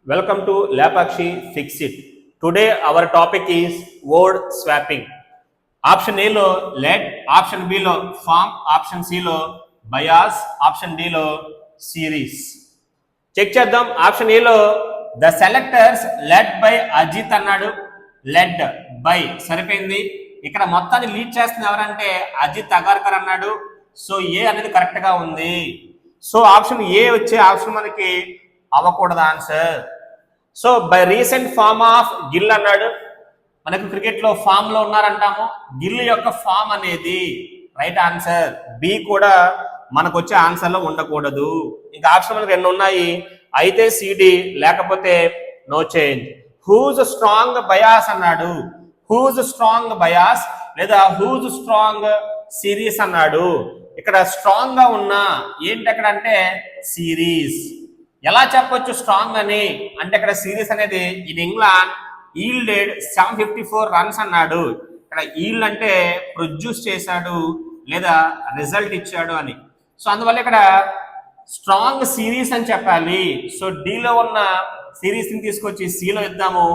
Welcome to Lapakshi Fix It. Today our topic is word swapping. Option A లో let, option B లో form, option C లో bias, option D లో series. Check చేద్దాం. Option A లో the selectors led by Ajit అన్నాడు. Led by సరిపోయింది. ఇక్కడ మొత్తాన్ని లీడ్ చేస్తుంది ఎవరంటే అజిత్ అగర్కర్ అన్నాడు. సో ఏ అనేది కరెక్ట్ గా ఉంది. సో ఆప్షన్ ఏ వచ్చే ఆప్షన్ మనకి అవ్వకూడదు answer. So by recent form of Gill అన్నాడు. మనకు క్రికెట్ లో ఫామ్ లో ఉన్నారంటాము. గిల్ యొక్క ఫామ్ అనేది రైట్ ఆన్సర్. బి కూడా మనకు వచ్చే ఆన్సర్ లో ఉండకూడదు. ఇంకా ఆప్షన్ మనకు రెండు ఉన్నాయి, అయితే సిడి లేకపోతే no change. Whose strong bias అన్నాడు. హూజ్ స్ట్రాంగ్ బయాస్ లేదా హూజ్ స్ట్రాంగ్ సిరీస్ అన్నాడు. ఇక్కడ స్ట్రాంగ్ గా ఉన్నా ఏంటి అక్కడ అంటే సిరీస్. ఎలా చెప్పొచ్చు స్ట్రాంగ్ అని అంటే ఇక్కడ సిరీస్ అనేది ఇన్ ఇంగ్లాండ్ ఈల్డెడ్ 754 రన్స్ అన్నాడు. ఇక్కడ ఈల్డ్ అంటే ప్రొడ్యూస్ చేశాడు లేదా రిజల్ట్ ఇచ్చాడు అని. సో అందువల్ల ఇక్కడ స్ట్రాంగ్ సిరీస్ అని చెప్పాలి. సో డిలో ఉన్న సిరీస్ ని తీసుకొచ్చి సిలో ఇద్దాము.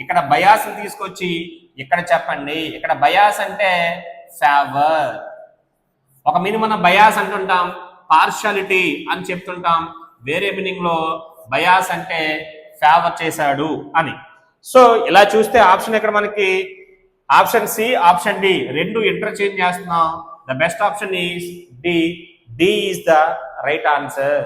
ఇక్కడ బయాస్ ని తీసుకొచ్చి ఇక్కడ చెప్పండి. ఇక్కడ బయాస్ అంటే ఫేవర్. ఒక మీనింగ్ మనం బయాస్ అంటుంటాం, పార్షాలిటీ అని చెప్తుంటాం. వేరే మీనింగ్ లో బయాస్ అంటే ఫేవర్ చేశాడు అని. సో ఇలా చూస్తే ఆప్షన్ ఇక్కడ మనకి ఆప్షన్ సి, ఆప్షన్ డి రెండు ఇంటర్చేంజ్ చేస్తున్నాం. The best option is D. D is the right answer.